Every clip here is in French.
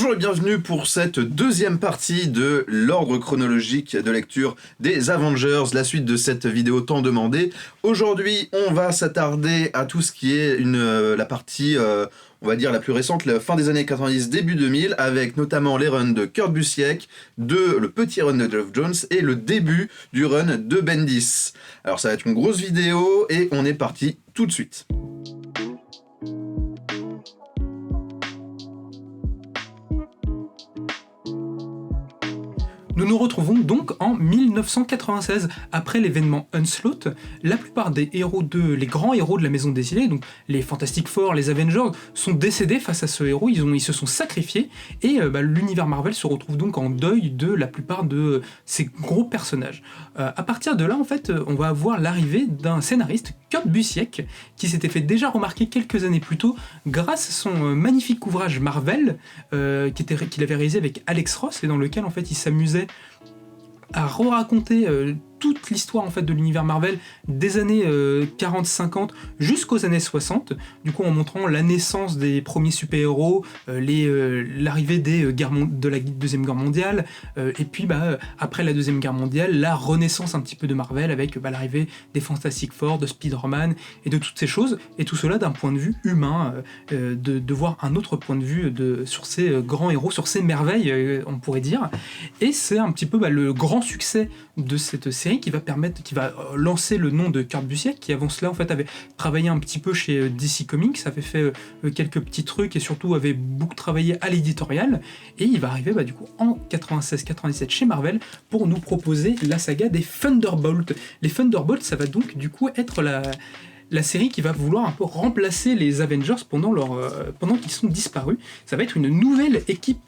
Bonjour et bienvenue pour cette deuxième partie de l'ordre chronologique de lecture des Avengers, la suite de cette vidéo tant demandée. Aujourd'hui, on va s'attarder à tout ce qui est la partie, on va dire la plus récente, la fin des années 90, début 2000, avec notamment les runs de Kurt Busiek, le petit run de Geoff Jones et le début du run de Bendis. Alors ça va être une grosse vidéo et on est parti tout de suite. Nous nous retrouvons donc en 1996, après l'événement Onslaught. La plupart des héros les grands héros de la maison dessinée, donc les Fantastic Four, les Avengers, sont décédés face à ce héros, ils se sont sacrifiés, et l'univers Marvel se retrouve donc en deuil de la plupart de ces gros personnages. À partir de là, en fait, on va avoir l'arrivée d'un scénariste, Kurt Busiek, qui s'était fait déjà remarquer quelques années plus tôt grâce à son magnifique ouvrage Marvel, qu'il avait réalisé avec Alex Ross, et dans lequel en fait il s'amusait à raconter toute l'histoire en fait de l'univers Marvel des années 40-50 jusqu'aux années 60, du coup en montrant la naissance des premiers super-héros, l'arrivée de la Deuxième Guerre mondiale, et puis après la Deuxième Guerre mondiale, la renaissance un petit peu de Marvel avec l'arrivée des Fantastic Four, de Spider-Man et de toutes ces choses, et tout cela d'un point de vue humain, de voir un autre point de vue sur ces grands héros, sur ces merveilles, on pourrait dire. Et c'est un petit peu le grand succès de cette série qui va lancer le nom de Kurt Busiek, qui avant cela en fait avait travaillé un petit peu chez DC Comics, avait fait quelques petits trucs et surtout avait beaucoup travaillé à l'éditorial, et il va arriver du coup en 96-97 chez Marvel pour nous proposer la saga des Thunderbolts. Les Thunderbolts, ça va donc du coup être la série qui va vouloir un peu remplacer les Avengers pendant qu'ils sont disparus. Ça va être une nouvelle équipe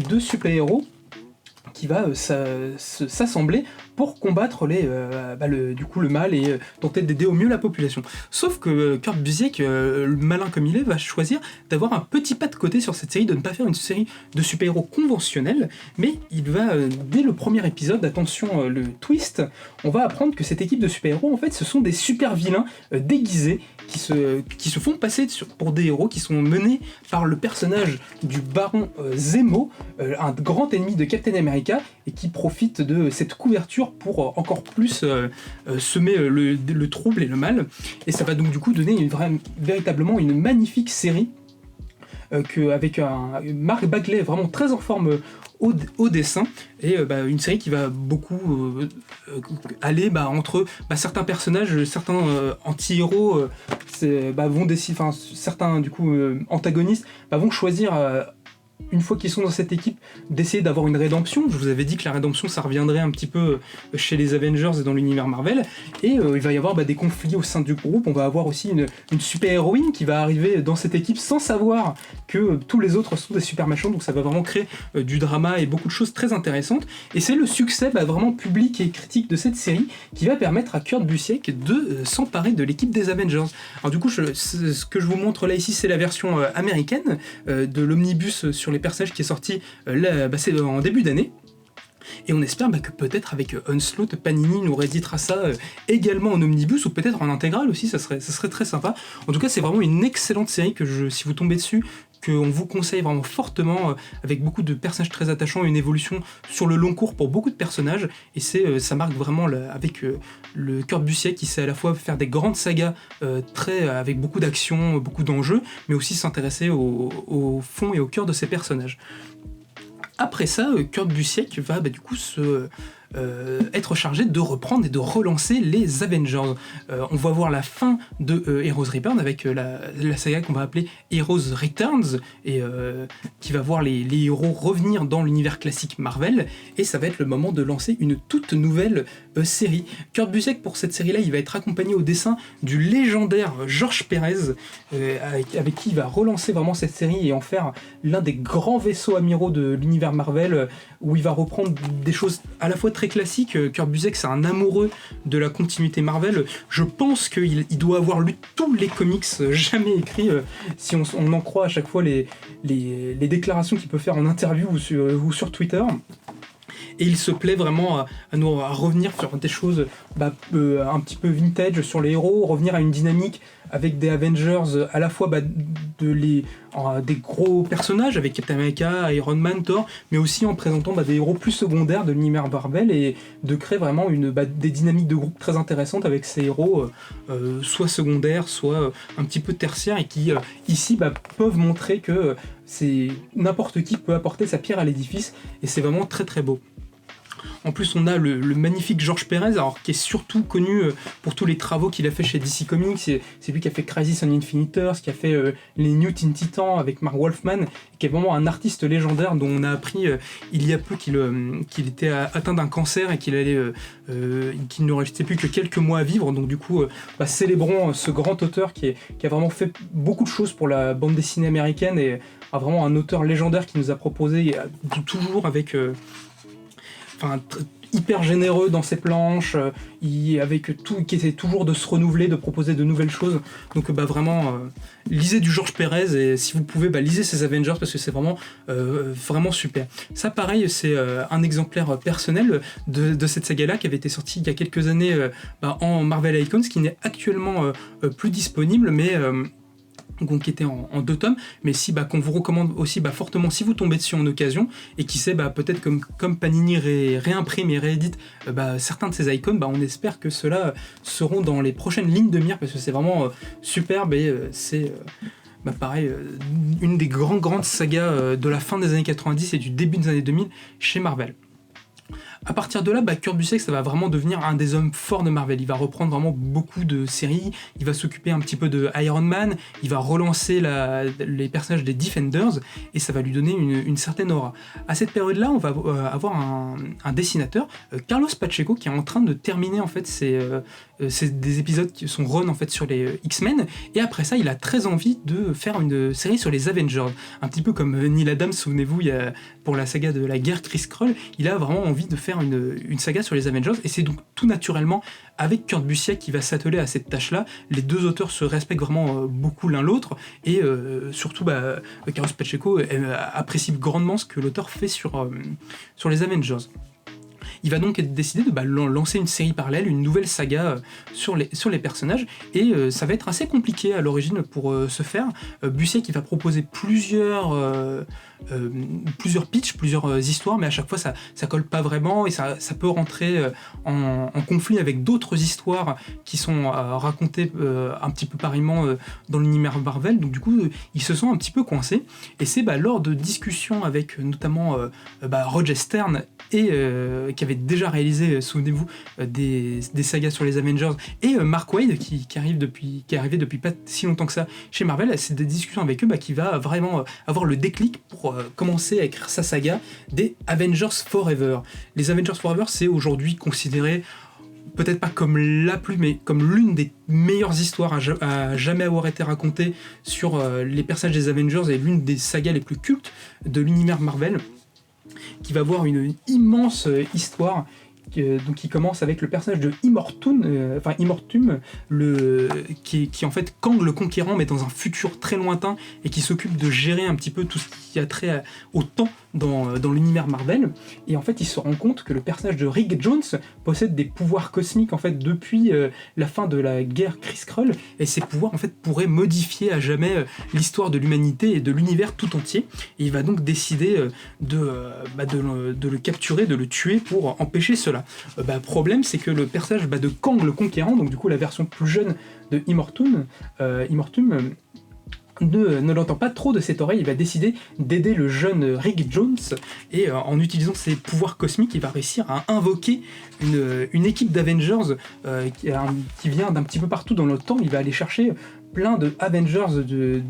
de super-héros qui va s'assembler pour combattre le mal et tenter d'aider au mieux la population. Sauf que Kurt Busiek, malin comme il est, va choisir d'avoir un petit pas de côté sur cette série, de ne pas faire une série de super-héros conventionnelle, mais il va, dès le premier épisode, attention le twist, on va apprendre que cette équipe de super-héros, en fait, ce sont des super-vilains déguisés qui se font passer pour des héros, qui sont menés par le personnage du baron Zemo, un grand ennemi de Captain America, et qui profite de cette couverture pour encore plus semer le trouble et le mal. Et ça va donc du coup donner véritablement une magnifique série avec un Mark Bagley vraiment très en forme au dessin, et une série qui va beaucoup aller entre certains personnages, certains anti-héros certains du coup antagonistes vont choisir une fois qu'ils sont dans cette équipe, d'essayer d'avoir une rédemption. Je vous avais dit que la rédemption, ça reviendrait un petit peu chez les Avengers et dans l'univers Marvel, et il va y avoir des conflits au sein du groupe. On va avoir aussi une super-héroïne qui va arriver dans cette équipe sans savoir que tous les autres sont des super méchants, donc ça va vraiment créer du drama et beaucoup de choses très intéressantes, et c'est le succès vraiment public et critique de cette série qui va permettre à Kurt Busiek de s'emparer de l'équipe des Avengers. Alors du coup, ce que je vous montre là ici, c'est la version américaine de l'omnibus sur les personnages qui est sorti c'est en début d'année. Et on espère que peut-être avec Onslaught, Panini nous rééditera ça également en omnibus, ou peut-être en intégrale aussi, ça serait très sympa. En tout cas, c'est vraiment une excellente série si vous tombez dessus, qu'on vous conseille vraiment fortement, avec beaucoup de personnages très attachants, une évolution sur le long cours pour beaucoup de personnages, et ça marque vraiment avec le Kurt Busiek qui sait à la fois faire des grandes sagas avec beaucoup d'action, beaucoup d'enjeux, mais aussi s'intéresser au fond et au cœur de ces personnages. Après ça, Kurt Busiek va du coup être chargé de reprendre et de relancer les Avengers. On va voir la fin de Heroes Reborn avec la saga qu'on va appeler Heroes Returns, et qui va voir les héros revenir dans l'univers classique Marvel, et ça va être le moment de lancer une toute nouvelle série. Kurt Busiek, pour cette série-là, il va être accompagné au dessin du légendaire George Pérez, avec qui il va relancer vraiment cette série et en faire l'un des grands vaisseaux amiraux de l'univers Marvel, où il va reprendre des choses à la fois très classiques. Kurt Busiek, c'est un amoureux de la continuité Marvel. Je pense qu'il doit avoir lu tous les comics jamais écrits, si on en croit à chaque fois les déclarations qu'il peut faire en interview ou sur Twitter. Et il se plaît vraiment à revenir sur des choses un petit peu vintage sur les héros, revenir à une dynamique avec des Avengers, à la fois de les des gros personnages avec Captain America, Iron Man, Thor, mais aussi en présentant des héros plus secondaires de l'univers Marvel et de créer vraiment des dynamiques de groupe très intéressantes avec ces héros soit secondaires, soit un petit peu tertiaires et qui ici peuvent montrer que c'est n'importe qui peut apporter sa pierre à l'édifice et c'est vraiment très très beau. En plus, on a le magnifique George Pérez, alors qui est surtout connu pour tous les travaux qu'il a fait chez DC Comics. C'est lui qui a fait Crisis on Infinite Earths, qui a fait les New Teen Titans avec Mark Wolfman, qui est vraiment un artiste légendaire dont on a appris il y a peu qu'il était atteint d'un cancer et qu'il ne restait plus que quelques mois à vivre. Donc du coup, célébrons ce grand auteur qui a vraiment fait beaucoup de choses pour la bande dessinée américaine et a vraiment un auteur légendaire qui nous a proposé toujours avec... hyper généreux dans ses planches, avec tout, qui essaie toujours de se renouveler, de proposer de nouvelles choses. Donc vraiment, lisez du George Pérez et si vous pouvez, lisez ses Avengers parce que c'est vraiment, vraiment super. Ça pareil, c'est un exemplaire personnel de cette saga-là qui avait été sorti il y a quelques années en Marvel Icons, qui n'est actuellement plus disponible, mais... donc qui était en 2 tomes, mais qu'on vous recommande aussi fortement si vous tombez dessus en occasion, et qui sait peut-être comme Panini réimprime et réédite certains de ces icônes, on espère que ceux-là seront dans les prochaines lignes de mire, parce que c'est vraiment superbe et c'est... pareil, une des grandes sagas de la fin des années 90 et du début des années 2000 chez Marvel. À partir de là, Kurt Busiek, ça va vraiment devenir un des hommes forts de Marvel. Il va reprendre vraiment beaucoup de séries, il va s'occuper un petit peu de Iron Man, il va relancer les personnages des Defenders, et ça va lui donner une certaine aura. À cette période-là, on va avoir un dessinateur, Carlos Pacheco, qui est en train de terminer en fait des épisodes qui sont run en fait sur les X-Men, et après ça, il a très envie de faire une série sur les Avengers. Un petit peu comme Neil Adams, souvenez-vous, pour la saga de la guerre Chris Skrull, il a vraiment envie de faire une saga sur les Avengers, et c'est donc tout naturellement avec Kurt Busiek qui va s'atteler à cette tâche-là. Les deux auteurs se respectent vraiment beaucoup l'un l'autre, et surtout Carlos Pacheco apprécie grandement ce que l'auteur fait sur les Avengers. Il va donc décider de lancer une série parallèle, une nouvelle saga sur les personnages, et ça va être assez compliqué à l'origine pour ce faire. Busiek il va proposer plusieurs pitchs, plusieurs histoires, mais à chaque fois ça colle pas vraiment, et ça peut rentrer en conflit avec d'autres histoires qui sont racontées un petit peu pareillement dans l'univers Marvel. Donc du coup il se sent un petit peu coincé, et c'est lors de discussions avec notamment Roger Stern et qui avait déjà réalisé, souvenez-vous, des sagas sur les Avengers, et Mark Waid qui est arrivé depuis pas si longtemps que ça chez Marvel. C'est des discussions avec eux qui va vraiment avoir le déclic pour commencer à écrire sa saga des Avengers Forever. Les Avengers Forever, c'est aujourd'hui considéré peut-être pas comme mais comme l'une des meilleures histoires à jamais avoir été racontée sur les personnages des Avengers, et l'une des sagas les plus cultes de l'univers Marvel, qui va avoir une immense histoire qui commence avec le personnage de Immortum, qui en fait Kang le Conquérant, mais dans un futur très lointain, et qui s'occupe de gérer un petit peu tout ce qui a trait au temps dans l'univers Marvel. Et en fait il se rend compte que le personnage de Rick Jones possède des pouvoirs cosmiques en fait depuis la fin de la guerre Chris Skrull, et ces pouvoirs en fait pourraient modifier à jamais l'histoire de l'humanité et de l'univers tout entier. Et il va donc décider de le capturer, de le tuer pour empêcher cela. Problème, c'est que le personnage de Kang le Conquérant, donc du coup la version plus jeune de Immortum, ne l'entend pas trop de cette oreille. Il va décider d'aider le jeune Rick Jones, et en utilisant ses pouvoirs cosmiques, il va réussir à invoquer une équipe d'Avengers qui vient d'un petit peu partout dans le temps. Il va aller chercher plein de Avengers de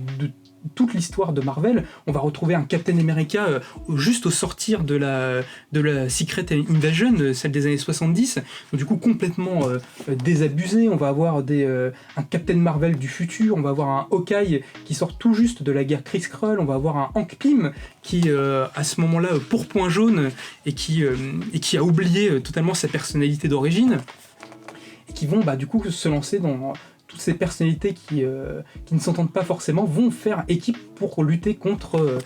toute l'histoire de Marvel. On va retrouver un Captain America juste au sortir de la Secret Invasion, celle des années 70, donc du coup complètement désabusé. On va avoir un Captain Marvel du futur, on va avoir un Hawkeye qui sort tout juste de la guerre Chris Skrull, on va avoir un Hank Pym qui à ce moment-là pourpoint jaune et qui a oublié totalement sa personnalité d'origine, et qui vont du coup se lancer dans toutes ces personnalités qui ne s'entendent pas forcément, vont faire équipe pour lutter contre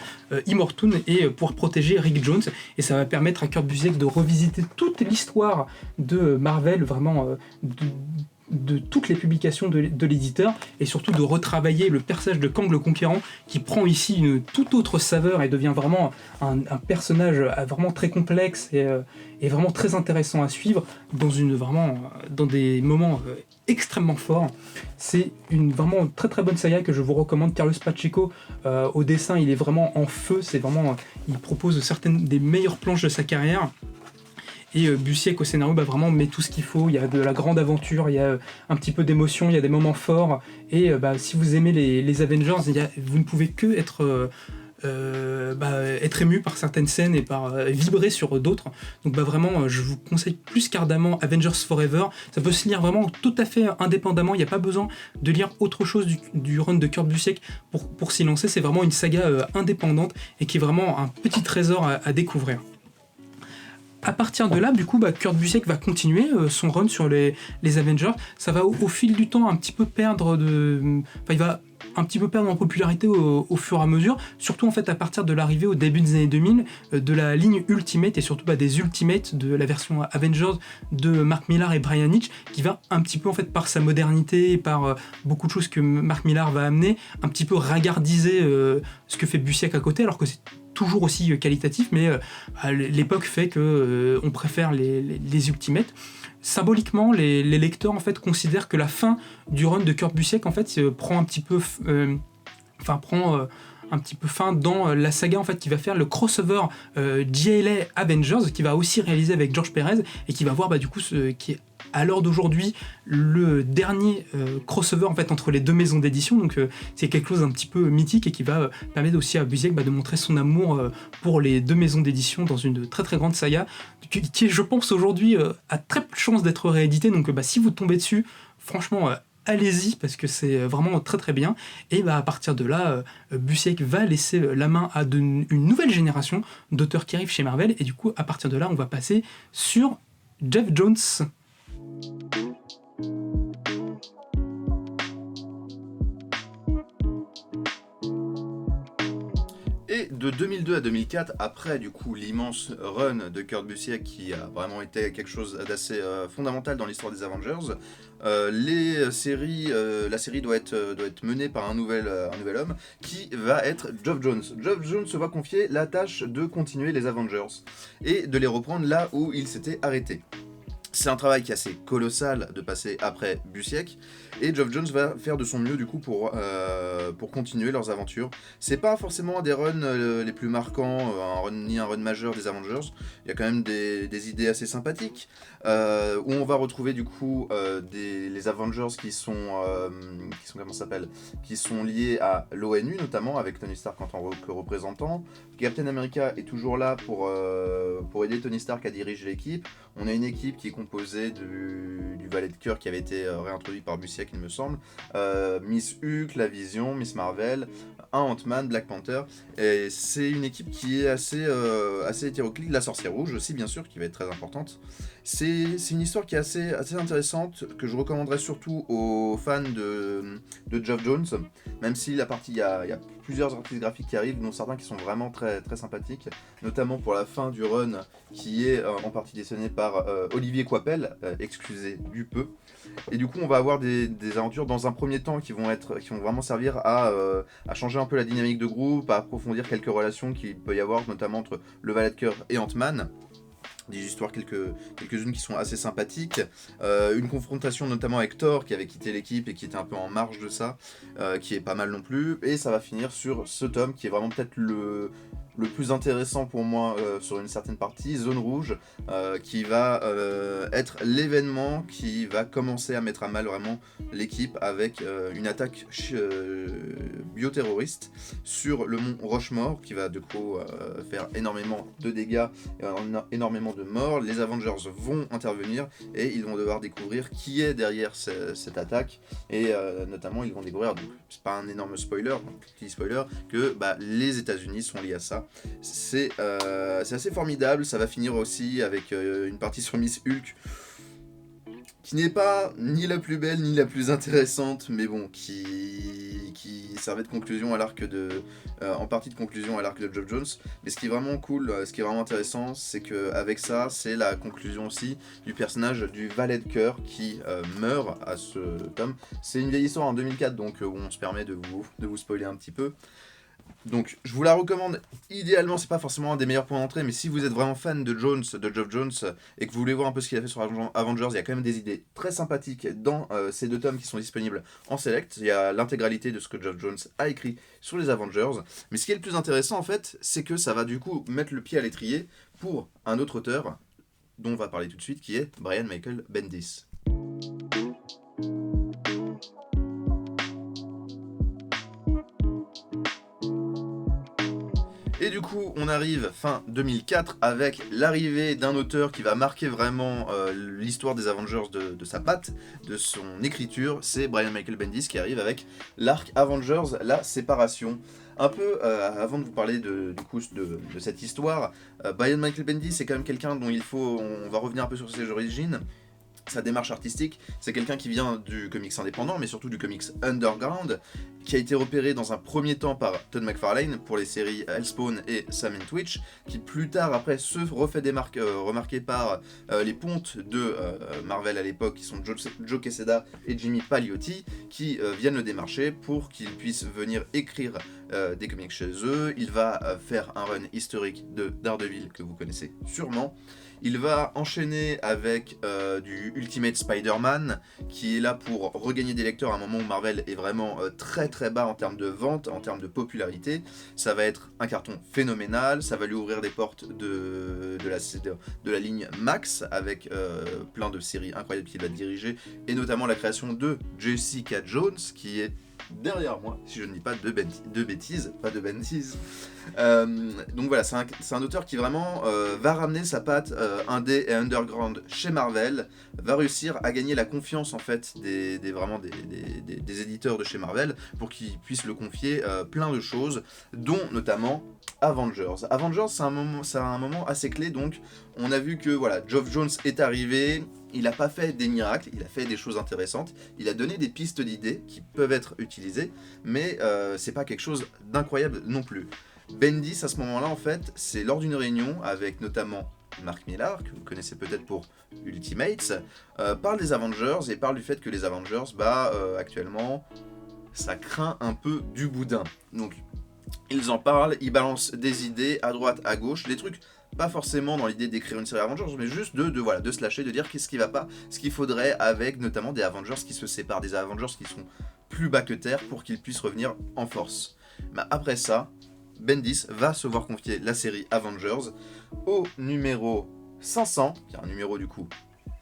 Immortum et pour protéger Rick Jones. Et ça va permettre à Kurt Busiek de revisiter toute l'histoire de Marvel, vraiment de toutes les publications de l'éditeur, et surtout de retravailler le personnage de Kang le Conquérant, qui prend ici une toute autre saveur et devient vraiment un personnage vraiment très complexe et vraiment très intéressant à suivre dans des moments extrêmement forts. C'est une vraiment très très bonne saga que je vous recommande. Carlos Pacheco au dessin, il est vraiment en feu, il propose certaines des meilleures planches de sa carrière. Et Busiek au scénario vraiment met tout ce qu'il faut. Il y a de la grande aventure, il y a un petit peu d'émotion, il y a des moments forts. Et si vous aimez les Avengers, vous ne pouvez que être ému par certaines scènes et vibrer sur d'autres. Donc vraiment, je vous conseille plus qu'ardemment Avengers Forever. Ça peut se lire vraiment tout à fait indépendamment. Il n'y a pas besoin de lire autre chose du run de Kurt Busiek pour s'y lancer. C'est vraiment une saga indépendante et qui est vraiment un petit trésor à découvrir. À partir de là, du coup, Kurt Busiek va continuer son run sur les Avengers. Ça va au fil du temps un petit peu perdre il va un petit peu perdre en popularité au fur et à mesure, surtout en fait à partir de l'arrivée au début des années 2000 de la ligne Ultimate et surtout des Ultimates de la version Avengers de Mark Millar et Brian Hitch, qui va un petit peu en fait par sa modernité et par beaucoup de choses que Mark Millar va amener, un petit peu ragardiser ce que fait Busiek à côté, alors que c'est toujours aussi qualitatif, mais l'époque fait que on préfère les Ultimates. Symboliquement, les lecteurs en fait considèrent que la fin du run de Kurt Busiek en fait prend un petit peu fin dans la saga en fait qui va faire le crossover JLA Avengers, qui va aussi réaliser avec George Perez et qui va voir du coup qui est à l'heure d'aujourd'hui le dernier crossover en fait entre les deux maisons d'édition. Donc c'est quelque chose d'un petit peu mythique et qui va permettre aussi à Busiek de montrer son amour pour les deux maisons d'édition dans une très très grande saga qui je pense aujourd'hui a très peu de chances d'être réédité. Donc si vous tombez dessus, franchement allez-y parce que c'est vraiment très très bien. Et à partir de là, Busiek va laisser la main à une nouvelle génération d'auteurs qui arrivent chez Marvel, et du coup à partir de là on va passer sur Geoff Johns. Et de 2002 à 2004, après du coup l'immense run de Kurt Busiek qui a vraiment été quelque chose d'assez fondamental dans l'histoire des Avengers, la série doit être menée par un nouvel homme qui va être Geoff Johns. Geoff Johns se va confier la tâche de continuer les Avengers et de les reprendre là où ils s'étaient arrêtés. C'est un travail qui est assez colossal de passer après Busiek, et Geoff Johns va faire de son mieux du coup pour continuer leurs aventures. C'est pas forcément un des runs les plus marquants, ni un run majeur des Avengers. Il y a quand même des idées assez sympathiques, où on va retrouver du coup les Avengers qui sont liés à l'ONU, notamment avec Tony Stark en tant que représentant. Captain America est toujours là pour aider Tony Stark à diriger l'équipe. On a une équipe qui est composée du valet de cœur qui avait été réintroduit par Busiek, il me semble. Miss Hulk, La Vision, Miss Marvel, un Ant-Man, Black Panther. Et c'est une équipe qui est assez hétéroclite. La Sorcière Rouge aussi, bien sûr, qui va être très importante. C'est une histoire qui est assez intéressante, que je recommanderais surtout aux fans de Geoff Johns, même si il y a plusieurs artistes graphiques qui arrivent, dont certains qui sont vraiment très, très sympathiques, notamment pour la fin du run, qui est en partie dessiné par Olivier Coipel, excusez du peu. Et du coup, on va avoir des aventures dans un premier temps qui vont vraiment servir à changer un peu la dynamique de groupe, à approfondir quelques relations qu'il peut y avoir, notamment entre le valet de cœur et Ant-Man. Des histoires quelques-unes qui sont assez sympathiques, une confrontation notamment avec Thor qui avait quitté l'équipe et qui était un peu en marge de ça, qui est pas mal non plus, et ça va finir sur ce tome qui est vraiment peut-être le plus intéressant pour moi sur une certaine partie, Zone Rouge, qui va être l'événement qui va commencer à mettre à mal vraiment l'équipe avec une attaque bioterroriste sur le mont Rushmore qui va de coup faire énormément de dégâts et énormément de morts. Les Avengers vont intervenir et ils vont devoir découvrir qui est derrière cette attaque, et notamment ils vont découvrir, donc c'est pas un énorme spoiler, petit spoiler, que les États-Unis sont liés à ça. C'est assez formidable. Ça va finir aussi avec une partie sur Miss Hulk qui n'est pas ni la plus belle ni la plus intéressante, mais bon, qui servait de conclusion à l'arc en partie de conclusion à l'arc de Geoff Jones. Mais ce qui est vraiment cool, ce qui est vraiment intéressant, c'est qu'avec ça, c'est la conclusion aussi du personnage du valet de cœur qui meurt à ce tome. C'est une vieille histoire en 2004, donc on se permet de vous spoiler un petit peu. Donc je vous la recommande, idéalement c'est pas forcément un des meilleurs points d'entrée, mais si vous êtes vraiment fan de Geoff Jones, et que vous voulez voir un peu ce qu'il a fait sur Avengers, il y a quand même des idées très sympathiques dans ces 2 tomes qui sont disponibles en select. Il y a l'intégralité de ce que Geoff Jones a écrit sur les Avengers, mais ce qui est le plus intéressant en fait, c'est que ça va du coup mettre le pied à l'étrier pour un autre auteur, dont on va parler tout de suite, qui est Brian Michael Bendis. Et du coup, on arrive fin 2004 avec l'arrivée d'un auteur qui va marquer vraiment l'histoire des Avengers de sa patte, de son écriture. C'est Brian Michael Bendis qui arrive avec l'arc Avengers, la séparation. Un peu, avant de vous parler de cette histoire, Brian Michael Bendis c'est quand même quelqu'un dont on va revenir un peu sur ses origines. Sa démarche artistique, c'est quelqu'un qui vient du comics indépendant, mais surtout du comics underground, qui a été repéré dans un premier temps par Todd McFarlane pour les séries Hellspawn et Sam and Twitch, qui plus tard après se refait remarquer par les pontes de Marvel à l'époque, qui sont Joe Quesada et Jimmy Palmiotti, qui viennent le démarcher pour qu'il puisse venir écrire des comics chez eux. Il va faire un run historique de Daredevil que vous connaissez sûrement. Il va enchaîner avec du Ultimate Spider-Man, qui est là pour regagner des lecteurs à un moment où Marvel est vraiment très très bas en termes de vente, en termes de popularité. Ça va être un carton phénoménal, ça va lui ouvrir des portes de la ligne Max, avec plein de séries incroyables qu'il va diriger, et notamment la création de Jessica Jones, qui est derrière moi, si je ne dis pas de bêtises, pas de Bendis. Donc voilà, c'est un auteur qui vraiment va ramener sa patte indé et underground chez Marvel, va réussir à gagner la confiance en fait des éditeurs de chez Marvel pour qu'ils puissent le confier plein de choses, dont notamment Avengers. Avengers, c'est un moment assez clé, donc on a vu que voilà, Geoff Jones est arrivé. Il n'a pas fait des miracles, il a fait des choses intéressantes, il a donné des pistes d'idées qui peuvent être utilisées, mais c'est pas quelque chose d'incroyable non plus. Bendis, à ce moment-là, en fait, c'est lors d'une réunion avec notamment Mark Millar, que vous connaissez peut-être pour Ultimates, parle des Avengers et parle du fait que les Avengers, actuellement, ça craint un peu du boudin. Donc, ils en parlent, ils balancent des idées à droite, à gauche, des trucs pas forcément dans l'idée d'écrire une série Avengers, mais juste de se lâcher, de dire qu'est-ce qui va pas, ce qu'il faudrait avec notamment des Avengers qui se séparent, des Avengers qui sont plus bas que terre pour qu'ils puissent revenir en force. Mais après ça, Bendis va se voir confier la série Avengers au numéro 500, qui est un numéro du coup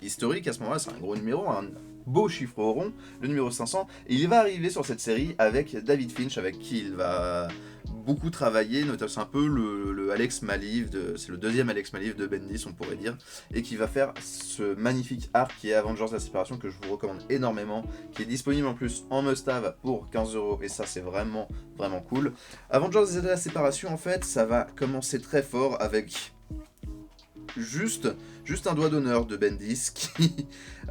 historique à ce moment-là, c'est un gros numéro, un beau chiffre rond, le numéro 500, et il va arriver sur cette série avec David Finch, avec qui il va beaucoup travailler, notamment c'est un peu le Alex Maleev, c'est le deuxième Alex Maleev de Bendis on pourrait dire, et qui va faire ce magnifique arc qui est Avengers la séparation que je vous recommande énormément, qui est disponible en plus en must-have pour 15€, et ça c'est vraiment vraiment cool. Avengers la séparation en fait, ça va commencer très fort avec juste un doigt d'honneur de Bendis qui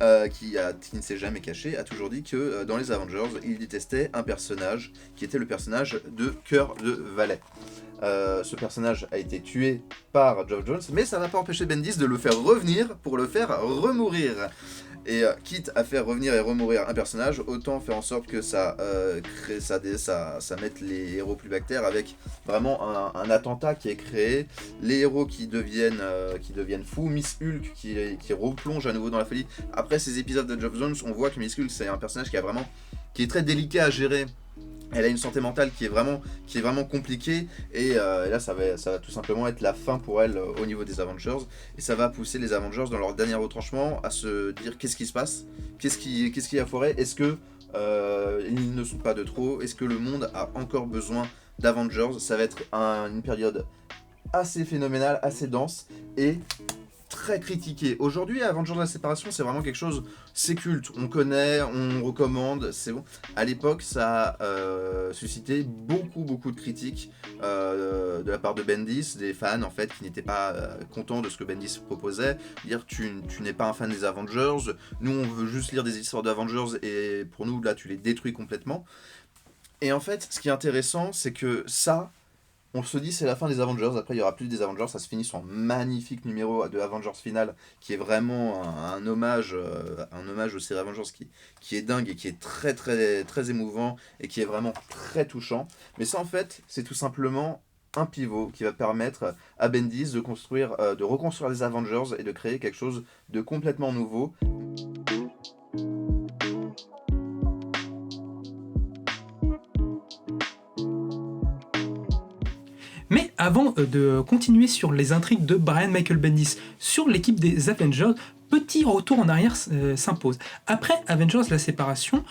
ne s'est jamais caché, a toujours dit que dans les Avengers, il détestait un personnage qui était le personnage de Cœur de Valet. Ce personnage a été tué par Geoff Jones, mais ça n'a pas empêché Bendis de le faire revenir pour le faire remourir. Et quitte à faire revenir et remourir un personnage, autant faire en sorte que ça mette les héros plus bactères avec vraiment un attentat qui est créé, les héros qui deviennent fous, Miss Hulk qui replonge à nouveau dans la folie. Après ces épisodes de Geoff Jones, on voit que Miss Hulk c'est un personnage qui est très délicat à gérer. Elle a une santé mentale qui est vraiment compliquée, et là ça va tout simplement être la fin pour elle au niveau des Avengers, et ça va pousser les Avengers dans leur dernier retranchement à se dire qu'est-ce qui se passe, qu'est-ce qui a foiré, est-ce que ils ne sont pas de trop, est-ce que le monde a encore besoin d'Avengers. Ça va être une période assez phénoménale, assez dense, et très critiqué. Aujourd'hui, Avengers la séparation, c'est vraiment quelque chose, c'est culte, on connaît, on recommande, c'est bon. À l'époque, ça a suscité beaucoup de critiques de la part de Bendis, des fans en fait, qui n'étaient pas contents de ce que Bendis proposait. Dire tu n'es pas un fan des Avengers, nous on veut juste lire des histoires d'Avengers et pour nous là tu les détruis complètement. Et en fait, ce qui est intéressant, c'est que ça, on se dit c'est la fin des Avengers, après il y aura plus des Avengers, ça se finit sur un magnifique numéro de Avengers Final qui est vraiment un hommage aux séries Avengers qui est dingue et qui est très émouvant et qui est vraiment très touchant. Mais ça en fait c'est tout simplement un pivot qui va permettre à Bendis de reconstruire les Avengers et de créer quelque chose de complètement nouveau. Mais avant de continuer sur les intrigues de Brian Michael Bendis sur l'équipe des Avengers, petit retour en arrière s'impose. Après Avengers la séparation,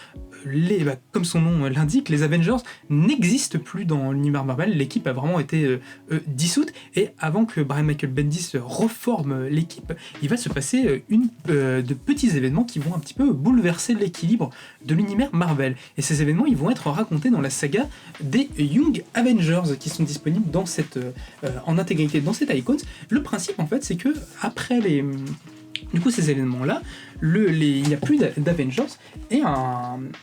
comme son nom l'indique, les Avengers n'existent plus dans l'univers Marvel, l'équipe a vraiment été dissoute, et avant que Brian Michael Bendis reforme l'équipe, il va se passer de petits événements qui vont un petit peu bouleverser l'équilibre de l'univers Marvel. Et ces événements, ils vont être racontés dans la saga des Young Avengers qui sont disponibles dans en intégrité dans cette Icons. Le principe, en fait, c'est que après ces événements-là, il n'y a plus d'Avengers et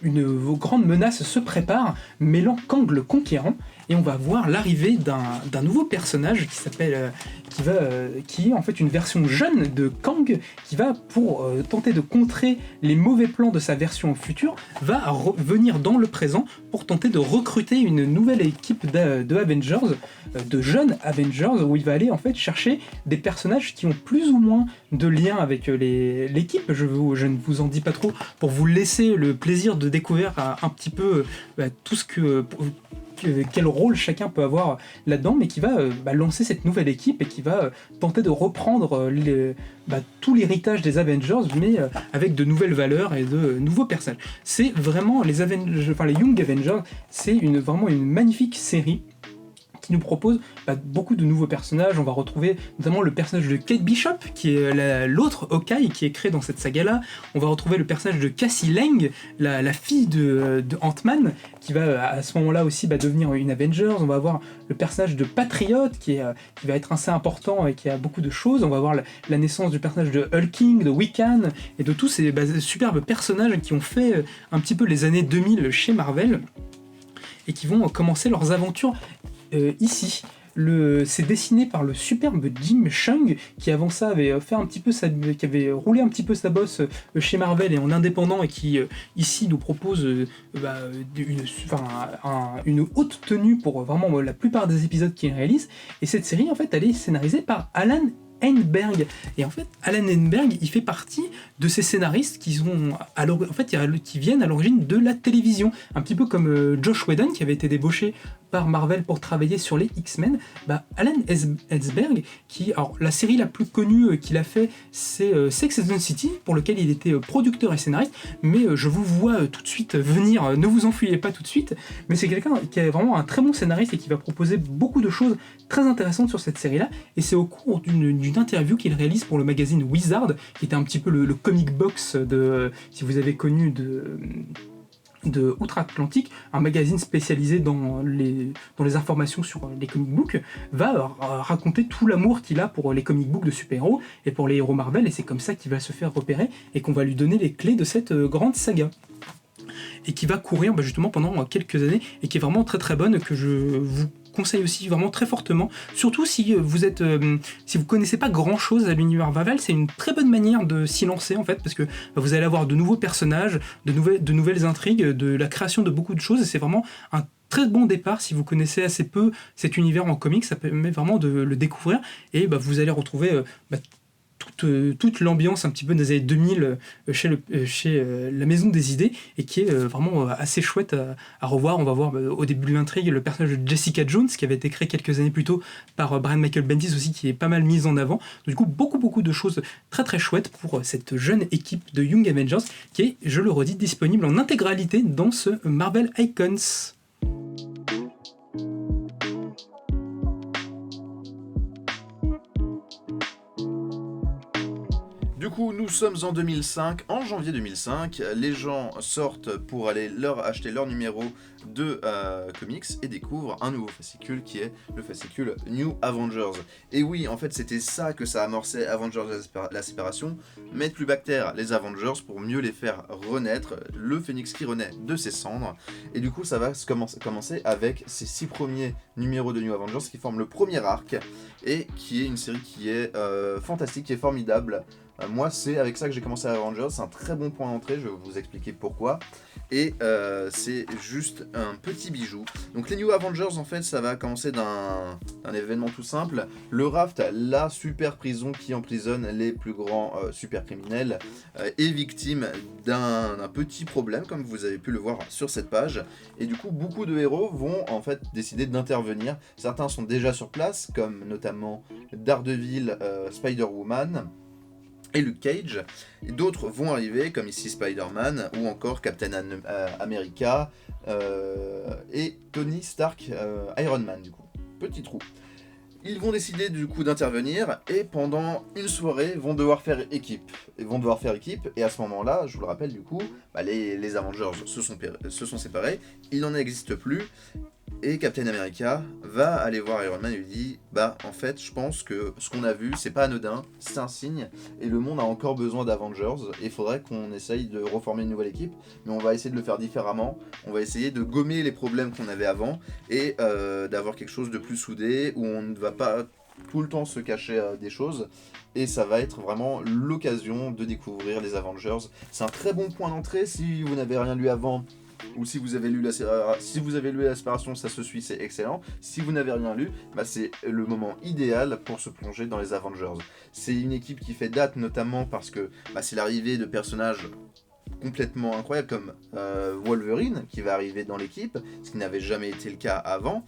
une grande menace se prépare, mêlant Kang le Conquérant, et on va voir l'arrivée d'un nouveau personnage qui est en fait une version jeune de Kang, qui va, pour tenter de contrer les mauvais plans de sa version future, va revenir dans le présent pour tenter de recruter une nouvelle équipe de Avengers, de jeunes Avengers, où il va aller en fait chercher des personnages qui ont plus ou moins de lien avec l'équipe. Je ne vous en dis pas trop pour vous laisser le plaisir de découvrir un petit peu tout ce quel rôle chacun peut avoir là-dedans, mais qui va lancer cette nouvelle équipe et qui va tenter de reprendre tout l'héritage des Avengers, mais avec de nouvelles valeurs et de nouveaux personnages. C'est vraiment les Young Avengers, c'est vraiment une magnifique série qui nous propose beaucoup de nouveaux personnages. On va retrouver notamment le personnage de Kate Bishop, qui est l'autre Hawkeye qui est créé dans cette saga-là. On va retrouver le personnage de Cassie Lang, la fille de Ant-Man, qui va à ce moment-là aussi devenir une Avengers. On va avoir le personnage de Patriot, qui va être assez important et qui a beaucoup de choses. On va avoir la naissance du personnage de Hulking, de Wiccan, et de tous ces superbes personnages qui ont fait un petit peu les années 2000 chez Marvel, et qui vont commencer leurs aventures ici. C'est dessiné par le superbe Jim Cheung, qui avant ça avait fait qui avait roulé un petit peu sa bosse chez Marvel et en indépendant, et qui ici nous propose une haute tenue pour vraiment la plupart des épisodes qu'il réalise. Et cette série, en fait, elle est scénarisée par Alan Heinberg. Et en fait, Alan Heinberg, il fait partie de ces scénaristes qui viennent à l'origine de la télévision. Un petit peu comme Josh Whedon, qui avait été débauché par Marvel pour travailler sur les X-Men. Alan Heinberg, alors la série la plus connue qu'il a fait, c'est Sex and the City, pour lequel il était producteur et scénariste, mais je vous vois tout de suite venir, ne vous enfuyez pas tout de suite, mais c'est quelqu'un qui est vraiment un très bon scénariste et qui va proposer beaucoup de choses très intéressantes sur cette série-là, et c'est au cours d'une interview qu'il réalise pour le magazine Wizard, qui était un petit peu le comic box si vous avez connu de Outre-Atlantique, un magazine spécialisé dans les informations sur les comic books, va raconter tout l'amour qu'il a pour les comic books de super-héros et pour les héros Marvel, et c'est comme ça qu'il va se faire repérer et qu'on va lui donner les clés de cette grande saga. Et qui va courir justement pendant quelques années, et qui est vraiment très très bonne, que je vous conseille aussi vraiment très fortement, surtout si vous connaissez pas grand chose à l'univers Marvel. C'est une très bonne manière de s'y lancer en fait, parce que vous allez avoir de nouveaux personnages, de nouvelles intrigues, de la création de beaucoup de choses, et c'est vraiment un très bon départ si vous connaissez assez peu cet univers en comics. Ça permet vraiment de le découvrir, et vous allez retrouver toute l'ambiance un petit peu des années 2000 chez la Maison des Idées, et qui est vraiment assez chouette à revoir. On va voir au début de l'intrigue le personnage de Jessica Jones, qui avait été créé quelques années plus tôt par Brian Michael Bendis aussi, qui est pas mal mise en avant. Du coup, beaucoup de choses très très chouettes pour cette jeune équipe de Young Avengers, qui est, je le redis, disponible en intégralité dans ce Marvel Icons. coup, nous sommes en 2005, en janvier 2005, les gens sortent pour aller acheter leur numéro de comics et découvrent un nouveau fascicule qui est le fascicule New Avengers. Et oui, en fait, c'était ça que ça amorçait Avengers la séparation, mettre plus bactère les Avengers pour mieux les faire renaître, le phénix qui renaît de ses cendres. Et du coup, ça va commencer avec ces 6 premiers numéros de New Avengers qui forment le premier arc et qui est une série qui est fantastique, qui est formidable. Moi, c'est avec ça que j'ai commencé à Avengers, c'est un très bon point d'entrée, je vais vous expliquer pourquoi. Et c'est juste un petit bijou. Donc les New Avengers, en fait, ça va commencer d'un événement tout simple. Le Raft, la super prison qui emprisonne les plus grands super criminels, est victime d'un petit problème, comme vous avez pu le voir sur cette page. Et du coup, beaucoup de héros vont en fait décider d'intervenir. Certains sont déjà sur place, comme notamment Daredevil, Spider-Woman et Luke Cage, et d'autres vont arriver, comme ici Spider-Man, ou encore Captain America, et Tony Stark, Iron Man, du coup. Petit trou. Ils vont décider du coup d'intervenir, et pendant une soirée, vont devoir faire équipe. Et à ce moment-là, je vous le rappelle du coup, les Avengers se sont séparés, il n'en existe plus, et Captain America va aller voir Iron Man et lui dit en fait je pense que ce qu'on a vu c'est pas anodin, c'est un signe et le monde a encore besoin d'Avengers et il faudrait qu'on essaye de reformer une nouvelle équipe, mais on va essayer de le faire différemment, on va essayer de gommer les problèmes qu'on avait avant et d'avoir quelque chose de plus soudé où on ne va pas tout le temps se cacher des choses. Et ça va être vraiment l'occasion de découvrir les Avengers. C'est un très bon point d'entrée si vous n'avez rien lu avant. Ou si vous avez lu la séparation, ça se suit, c'est excellent. Si vous n'avez rien lu, c'est le moment idéal pour se plonger dans les Avengers. C'est une équipe qui fait date notamment parce que c'est l'arrivée de personnages complètement incroyables comme Wolverine qui va arriver dans l'équipe, ce qui n'avait jamais été le cas avant,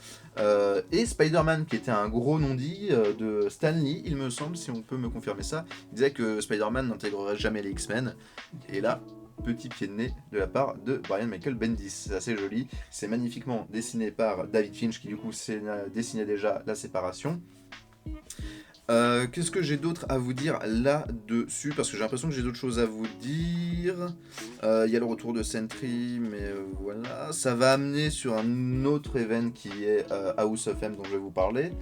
et Spider-Man qui était un gros non-dit de Stan Lee, il me semble, si on peut me confirmer ça. Il disait que Spider-Man n'intégrerait jamais les X-Men, et là petit pied de nez de la part de Brian Michael Bendis. C'est assez joli, c'est magnifiquement dessiné par David Finch qui du coup dessinait déjà la séparation. Qu'est-ce que j'ai d'autre à vous dire là-dessus? Parce que j'ai l'impression que j'ai d'autres choses à vous dire. Il y a le retour de Sentry, mais voilà. Ça va amener sur un autre event qui est House of M dont je vais vous parler.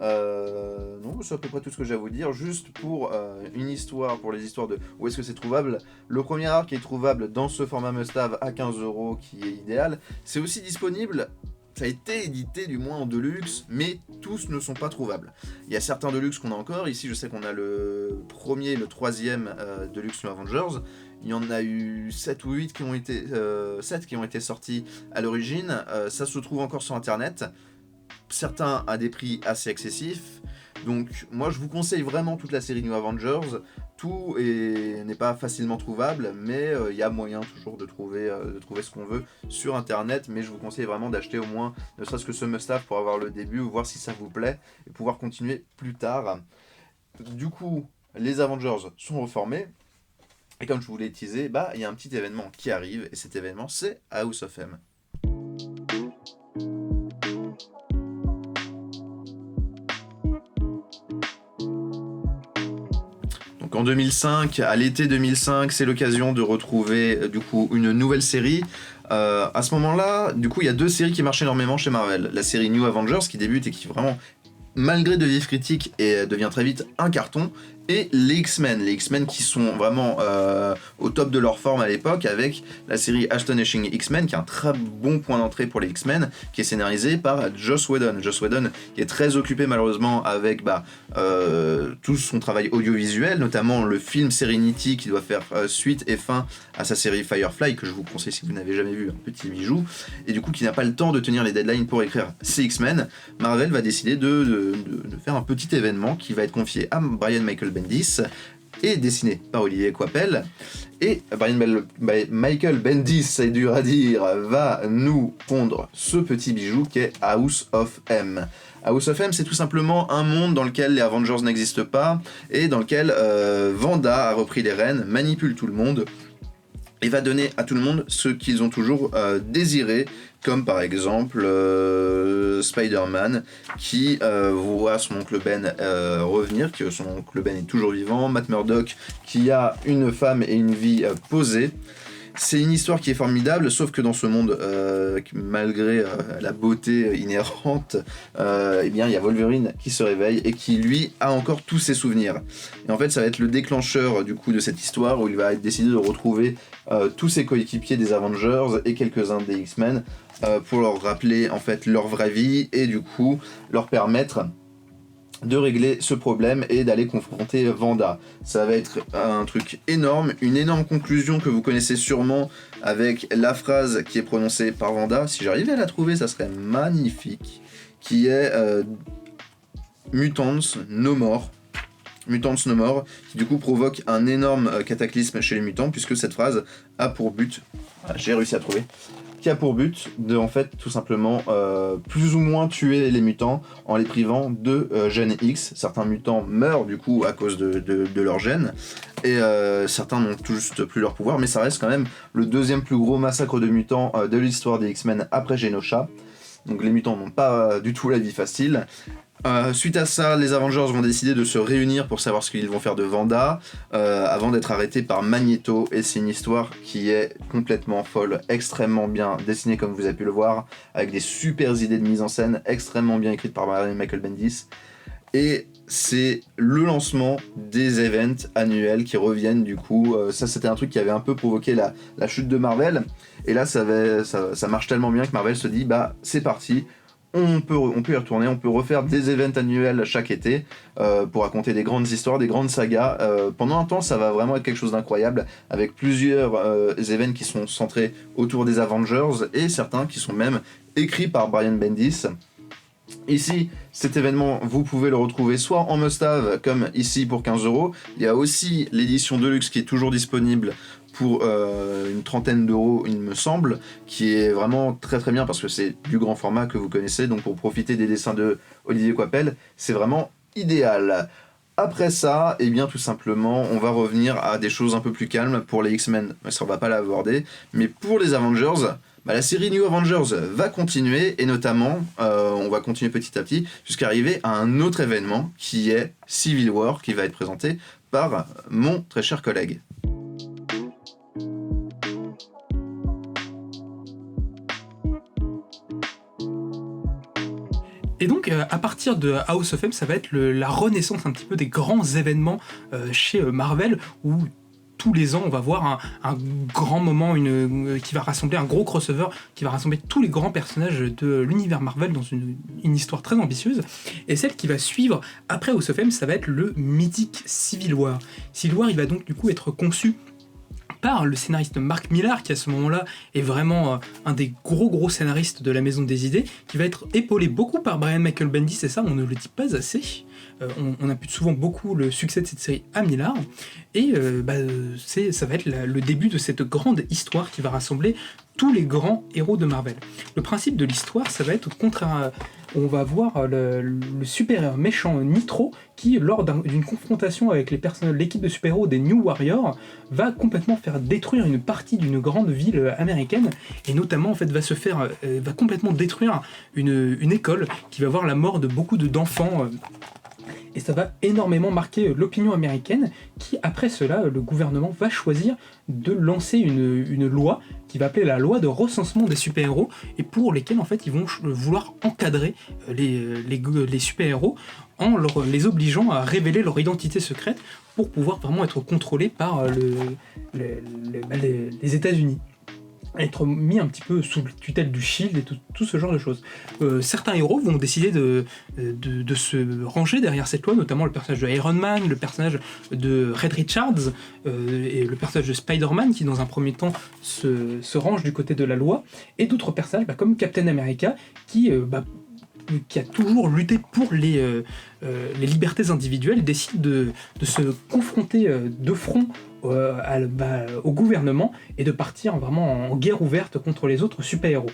Non, c'est à peu près tout ce que j'ai à vous dire. Juste pour une histoire, pour les histoires de où est-ce que c'est trouvable. Le premier arc est trouvable dans ce format must-have à 15€ qui est idéal. C'est aussi disponible. Ça a été édité du moins en deluxe, mais tous ne sont pas trouvables. Il y a certains deluxe qu'on a encore. Ici, je sais qu'on a le premier et le troisième deluxe New Avengers. Il y en a eu 7 ou 8 qui ont été, 7 qui ont été sortis à l'origine. Ça se trouve encore sur internet. Certains à des prix assez excessifs. Donc moi je vous conseille vraiment toute la série New Avengers. Tout n'est pas facilement trouvable, mais il y a moyen toujours de trouver ce qu'on veut sur internet. Mais je vous conseille vraiment d'acheter au moins ne serait-ce que ce must-have pour avoir le début, voir si ça vous plaît et pouvoir continuer plus tard. Du coup, les Avengers sont reformés. Et comme je vous l'ai teasé, il y a un petit événement qui arrive, et cet événement c'est House of M. Donc en 2005, à l'été 2005, c'est l'occasion de retrouver du coup une nouvelle série. À ce moment-là, du coup, il y a 2 séries qui marchent énormément chez Marvel. La série New Avengers qui débute et qui vraiment, malgré de vives critiques, devient très vite un carton. Et les X-Men qui sont vraiment au top de leur forme à l'époque, avec la série Astonishing X-Men, qui est un très bon point d'entrée pour les X-Men, qui est scénarisé par Joss Whedon. Joss Whedon qui est très occupé malheureusement avec tout son travail audiovisuel, notamment le film Serenity qui doit faire suite et fin à sa série Firefly, que je vous conseille si vous n'avez jamais vu, un petit bijou, et du coup qui n'a pas le temps de tenir les deadlines pour écrire ses X-Men. Marvel va décider de faire un petit événement qui va être confié à Brian Michael Bendis et dessiné par Olivier Coipel. Et Michael Bendis, c'est dur à dire, va nous pondre ce petit bijou qui est House of M. House of M, c'est tout simplement un monde dans lequel les Avengers n'existent pas et dans lequel Wanda a repris les rênes, manipule tout le monde et va donner à tout le monde ce qu'ils ont toujours désiré, comme par exemple Spider-Man qui voit son oncle Ben revenir, que son oncle Ben est toujours vivant, Matt Murdock qui a une femme et une vie posée. C'est une histoire qui est formidable, sauf que dans ce monde, malgré la beauté inhérente, eh bien, il y a Wolverine qui se réveille et qui, lui, a encore tous ses souvenirs. Et en fait, ça va être le déclencheur du coup de cette histoire où il va décider de retrouver tous ses coéquipiers des Avengers et quelques-uns des X-Men pour leur rappeler en fait leur vraie vie et du coup leur permettre de régler ce problème et d'aller confronter Wanda. Ça va être un truc énorme, une énorme conclusion que vous connaissez sûrement avec la phrase qui est prononcée par Wanda. Si j'arrivais à la trouver, ça serait magnifique. Qui est Mutants No More. Mutants No More, qui du coup provoque un énorme cataclysme chez les mutants, puisque cette phrase a pour but, j'ai réussi à trouver, qui a pour but de en fait tout simplement plus ou moins tuer les mutants en les privant de gènes X. Certains mutants meurent du coup à cause de leurs gènes et certains n'ont tout juste plus leur pouvoir, mais ça reste quand même le deuxième plus gros massacre de mutants de l'histoire des X-Men après Genosha. Donc les mutants n'ont pas du tout la vie facile. Suite à ça, les Avengers vont décider de se réunir pour savoir ce qu'ils vont faire de Wanda avant d'être arrêtés par Magneto, et c'est une histoire qui est complètement folle, extrêmement bien dessinée comme vous avez pu le voir, avec des super idées de mise en scène, extrêmement bien écrites par Michael Bendis, et c'est le lancement des events annuels qui reviennent du coup. Ça c'était un truc qui avait un peu provoqué la chute de Marvel, et là ça marche tellement bien que Marvel se dit bah c'est parti, on peut y retourner, on peut refaire des events annuels chaque été pour raconter des grandes histoires, des grandes sagas. Pendant un temps, ça va vraiment être quelque chose d'incroyable, avec plusieurs events qui sont centrés autour des Avengers et certains qui sont même écrits par Brian Bendis. Ici, cet événement, vous pouvez le retrouver soit en must-have, comme ici pour 15€. Il y a aussi l'édition Deluxe qui est toujours disponible pour une trentaine d'euros, il me semble, qui est vraiment très très bien parce que c'est du grand format que vous connaissez, donc pour profiter des dessins de Olivier Coipel, c'est vraiment idéal. Après ça, eh bien tout simplement, on va revenir à des choses un peu plus calmes pour les X-Men, ça on va pas l'aborder, mais pour les Avengers, bah, la série New Avengers va continuer, et notamment, on va continuer petit à petit jusqu'à arriver à un autre événement qui est Civil War, qui va être présenté par mon très cher collègue. Et donc, à partir de House of M, ça va être la renaissance un petit peu des grands événements chez Marvel, où tous les ans, on va voir un grand moment qui va rassembler un gros crossover, qui va rassembler tous les grands personnages de l'univers Marvel dans une histoire très ambitieuse. Et celle qui va suivre après House of M, ça va être le mythique Civil War. Civil War, il va donc du coup être conçu par le scénariste Mark Millar, qui à ce moment-là est vraiment un des gros scénaristes de la Maison des Idées, qui va être épaulé beaucoup par Brian Michael Bendis, et ça on ne le dit pas assez. On impute souvent beaucoup le succès de cette série à Millar, et ça va être le début de cette grande histoire qui va rassembler tous les grands héros de Marvel. Le principe de l'histoire, ça va être on va voir le super méchant Nitro qui, lors d'une confrontation avec l'équipe de super-héros des New Warriors, va complètement faire détruire une partie d'une grande ville américaine, et notamment en fait va complètement détruire une école qui va voir la mort de beaucoup d'enfants. Et ça va énormément marquer l'opinion américaine, qui, après cela, le gouvernement va choisir de lancer une loi qui va appeler la loi de recensement des super-héros, et pour lesquels en fait ils vont vouloir encadrer les super-héros en les obligeant à révéler leur identité secrète pour pouvoir vraiment être contrôlés par les États-Unis, être mis un petit peu sous tutelle du Shield et tout ce genre de choses. Certains héros vont décider de se ranger derrière cette loi, notamment le personnage de Iron Man, le personnage de Reed Richards et le personnage de Spider-Man qui dans un premier temps se range du côté de la loi, et d'autres personnages comme Captain America qui a toujours lutté pour les libertés individuelles, décide de se confronter de front au gouvernement et de partir vraiment en guerre ouverte contre les autres super-héros.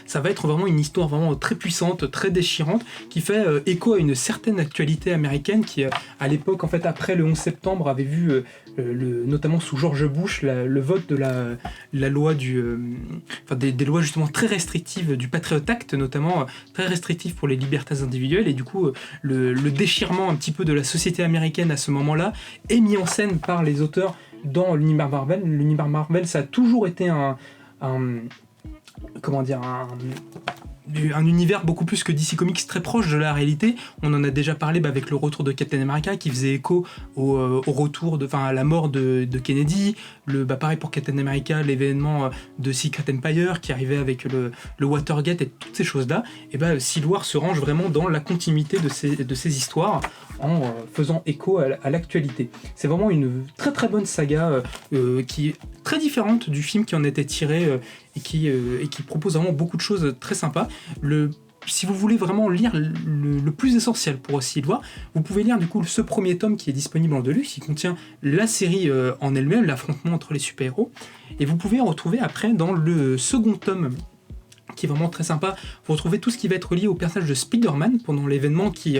Ça va être vraiment une histoire vraiment très puissante, très déchirante, qui fait écho à une certaine actualité américaine qui, à l'époque, en fait, après le 11 septembre, avait vu, notamment sous George Bush, le vote de la loi des lois justement très restrictives du Patriot Act, notamment très restrictives pour les libertés individuelles, et du coup, le déchirement un petit peu de la société américaine à ce moment-là est mis en scène par les auteurs dans l'univers Marvel. L'univers Marvel, ça a toujours été un univers beaucoup plus que DC Comics, très proche de la réalité. On en a déjà parlé avec le retour de Captain America qui faisait écho au retour à la mort de Kennedy. Pareil pour Captain America, l'événement de Secret Empire qui arrivait avec le Watergate et toutes ces choses-là. Et Civil War se range vraiment dans la continuité de ces histoires en faisant écho à l'actualité. C'est vraiment une très très bonne saga qui est très différente du film qui en était tiré et qui propose vraiment beaucoup de choses très sympas. Si vous voulez vraiment lire le plus essentiel pour Civil War, vous pouvez lire du coup ce premier tome qui est disponible en Deluxe, qui contient la série en elle-même, l'affrontement entre les super-héros, et vous pouvez retrouver après dans le second tome, qui est vraiment très sympa, vous retrouvez tout ce qui va être lié au personnage de Spider-Man pendant l'événement qui,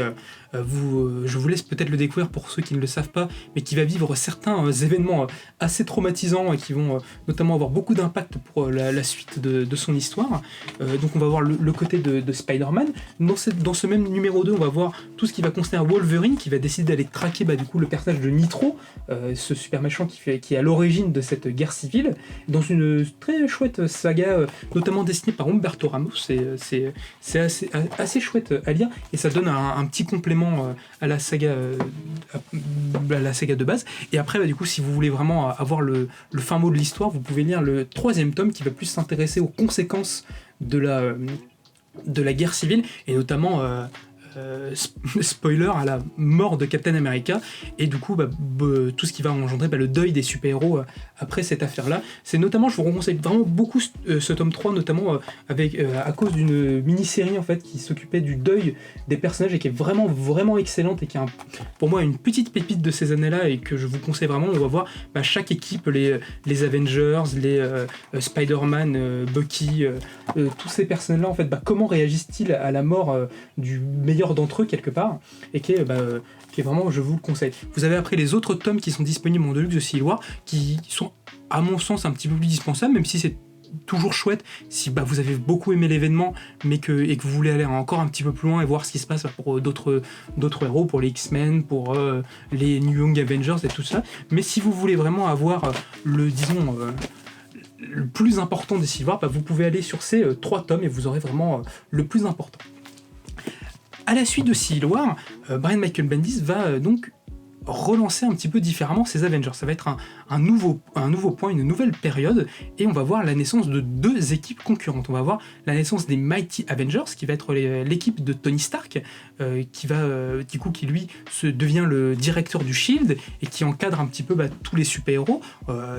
je vous laisse peut-être le découvrir pour ceux qui ne le savent pas, mais qui va vivre certains événements assez traumatisants et qui vont notamment avoir beaucoup d'impact pour la suite de son histoire. Donc on va voir le côté de Spider-Man. Dans ce même numéro 2, on va voir tout ce qui va concerner Wolverine, qui va décider d'aller traquer du coup, le personnage de Nitro, ce super méchant qui est à l'origine de cette guerre civile, dans une très chouette saga, notamment dessinée par Humberto Ramos. C'est assez chouette à lire, et ça donne un petit complément à la saga de base. Et après, du coup, si vous voulez vraiment avoir le fin mot de l'histoire, vous pouvez lire le troisième tome qui va plus s'intéresser aux conséquences de la guerre civile, et notamment spoiler, à la mort de Captain America, et du coup tout ce qui va engendrer le deuil des super-héros après cette affaire-là. C'est notamment, je vous conseille vraiment beaucoup ce tome 3, notamment à cause d'une mini-série en fait qui s'occupait du deuil des personnages et qui est vraiment vraiment excellente et qui est pour moi une petite pépite de ces années-là et que je vous conseille vraiment. On va voir chaque équipe, les Avengers, les Spider-Man, Bucky, tous ces personnages-là en fait, comment réagissent-ils à la mort du meilleur d'entre eux quelque part, et qui est vraiment, je vous le conseille. Vous avez après les autres tomes qui sont disponibles en Deluxe de Civil War, qui sont à mon sens un petit peu plus dispensables, même si c'est toujours chouette si vous avez beaucoup aimé l'événement et que vous voulez aller encore un petit peu plus loin et voir ce qui se passe pour d'autres héros, pour les X-Men, pour les New Young Avengers et tout ça. Mais si vous voulez vraiment avoir le plus important des Civil War, vous pouvez aller sur ces 3 tomes et vous aurez vraiment le plus important. À la suite de Civil War, Brian Michael Bendis va donc relancer un petit peu différemment ses Avengers. Ça va être un nouveau point, une nouvelle période, et on va voir la naissance de 2 équipes concurrentes. On va voir la naissance des Mighty Avengers, qui va être l'équipe de Tony Stark, qui lui devient le directeur du Shield et qui encadre un petit peu tous les super-héros,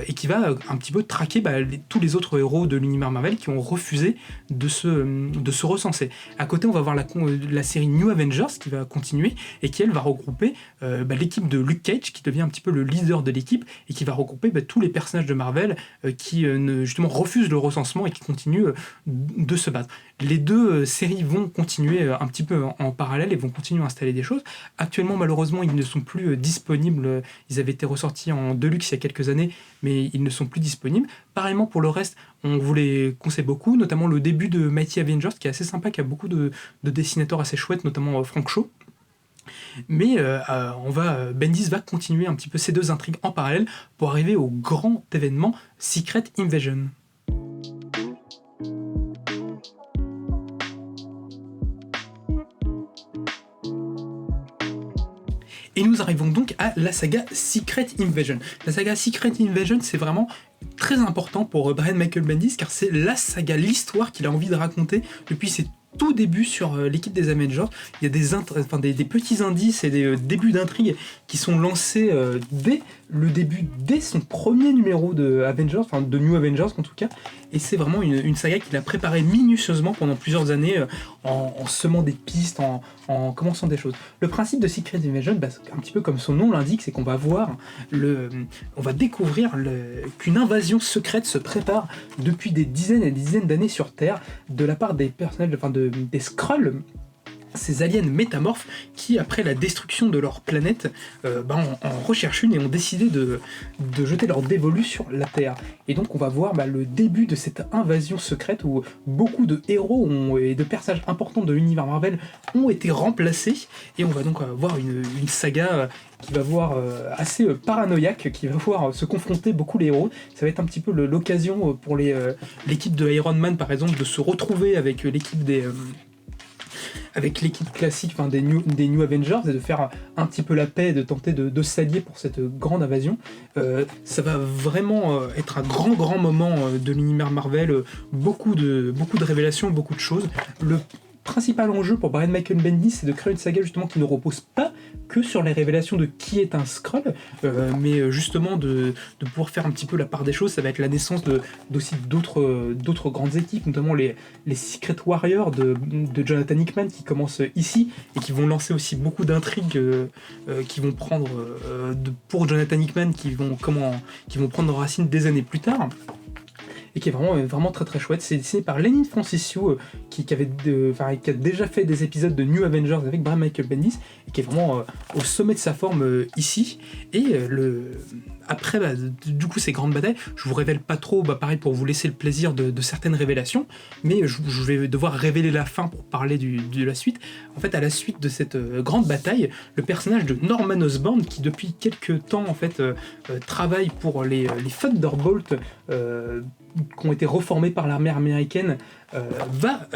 et qui va un petit peu traquer tous les autres héros de l'univers Marvel qui ont refusé de se recenser. À côté, on va voir la série New Avengers qui va continuer et qui elle va regrouper l'équipe de Luke Cage, qui devient un petit peu le leader de l'équipe et qui va regrouper tous les personnages de Marvel qui justement refusent le recensement et qui continuent de se battre. Les 2 séries vont continuer un petit peu en parallèle et vont continuer à installer des choses. Actuellement, malheureusement, ils ne sont plus disponibles. Ils avaient été ressortis en Deluxe il y a quelques années, mais ils ne sont plus disponibles. Pareillement pour le reste, on vous les conseille beaucoup, notamment le début de Mighty Avengers qui est assez sympa, qui a beaucoup de dessinateurs assez chouettes, notamment Frank Shaw. Mais Bendis va continuer un petit peu ces 2 intrigues en parallèle pour arriver au grand événement Secret Invasion. Et nous arrivons donc à la saga Secret Invasion. La saga Secret Invasion, c'est vraiment très important pour Brian Michael Bendis, car c'est la saga, l'histoire qu'il a envie de raconter depuis ses tout début sur l'équipe des Avengers. Il y a des petits indices et des débuts d'intrigue qui sont lancés dès le début dès son premier numéro de Avengers, enfin de New Avengers en tout cas, et c'est vraiment une saga qu'il a préparée minutieusement pendant plusieurs années en semant des pistes, en commençant des choses. Le principe de Secret Invasion, bah, un petit peu comme son nom l'indique, c'est qu'on va on va découvrir qu'une invasion secrète se prépare depuis des dizaines et des dizaines d'années sur Terre de la part des personnages, enfin des Skrulls, ces aliens métamorphes qui, après la destruction de leur planète, en recherchent une et ont décidé de jeter leur dévolu sur la Terre. Et donc on va voir le début de cette invasion secrète où beaucoup de héros et de personnages importants de l'univers Marvel ont été remplacés, et on va donc voir une saga qui va voir assez paranoïaque, qui va voir se confronter beaucoup les héros. Ça va être un petit peu l'occasion pour l'équipe de Iron Man par exemple de se retrouver avec l'équipe avec l'équipe classique, enfin des New Avengers, et de faire un petit peu la paix, de tenter de s'allier pour cette grande invasion. Ça va vraiment être un grand moment de l'univers Marvel, beaucoup de révélations, beaucoup de choses. Le principal enjeu pour Brian Michael Bendis, c'est de créer une saga justement qui ne repose pas que sur les révélations de qui est un Skrull, mais justement de pouvoir faire un petit peu la part des choses. Ça va être la naissance d'aussi d'autres grandes équipes, notamment les Secret Warriors de Jonathan Hickman qui commencent ici et qui vont lancer aussi beaucoup d'intrigues qui vont prendre pour Jonathan Hickman, qui vont prendre racine des années plus tard. Et qui est vraiment très très chouette. C'est dessiné par Lenin Francissiou, qui a déjà fait des épisodes de New Avengers avec Brian Michael Bendis, et qui est vraiment au sommet de sa forme ici. Et après, du coup, ces grandes batailles, je vous révèle pas trop, pareil pour vous laisser le plaisir de certaines révélations, mais je vais devoir révéler la fin pour parler de la suite. En fait, à la suite de cette grande bataille, le personnage de Norman Osborn, qui depuis quelques temps en fait travaille pour les Thunderbolts, qui ont été reformés par l'armée américaine, va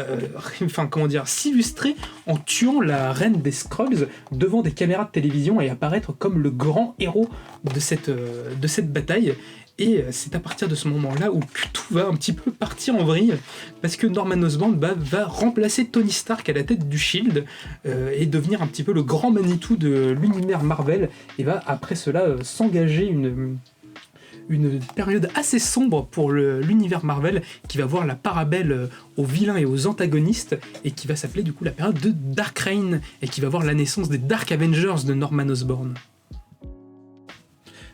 s'illustrer en tuant la reine des Skrulls devant des caméras de télévision et apparaître comme le grand héros de cette bataille. Et c'est à partir de ce moment-là où tout va un petit peu partir en vrille, parce que Norman Osborn va remplacer Tony Stark à la tête du Shield et devenir un petit peu le grand Manitou de l'univers Marvel, et va après cela s'engager une période assez sombre pour l'univers Marvel, qui va voir la part belle aux vilains et aux antagonistes, et qui va s'appeler du coup la période de Dark Reign, et qui va voir la naissance des Dark Avengers de Norman Osborn.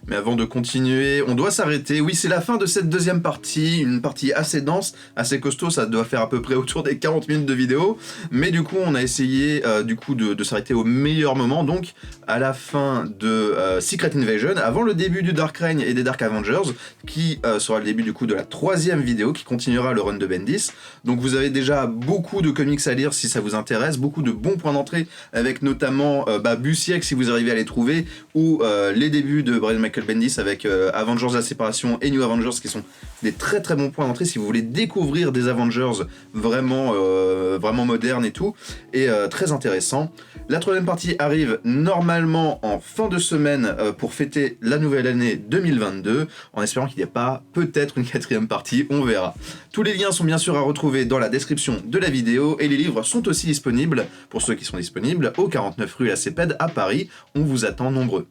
Mais avant de continuer, on doit s'arrêter. Oui, c'est la fin de cette deuxième partie, une partie assez dense, assez costaud, ça doit faire à peu près autour des 40 minutes de vidéo. Mais du coup, on a essayé de s'arrêter au meilleur moment, donc à la fin de Secret Invasion, avant le début du Dark Reign et des Dark Avengers, qui sera le début du coup de la troisième vidéo, qui continuera le run de Bendis. Donc vous avez déjà beaucoup de comics à lire si ça vous intéresse, beaucoup de bons points d'entrée, avec notamment Busiek si vous arrivez à les trouver, ou les débuts de Brian Michael Bendis avec Avengers la séparation et New Avengers, qui sont des très très bons points d'entrée si vous voulez découvrir des Avengers vraiment modernes et tout, et très intéressant. La troisième partie arrive normalement en fin de semaine pour fêter la nouvelle année 2022, en espérant qu'il n'y ait pas peut-être une quatrième partie, on verra. Tous les liens sont bien sûr à retrouver dans la description de la vidéo, et les livres sont aussi disponibles, pour ceux qui sont disponibles, au 49 rue La Cépède à Paris. On vous attend nombreux.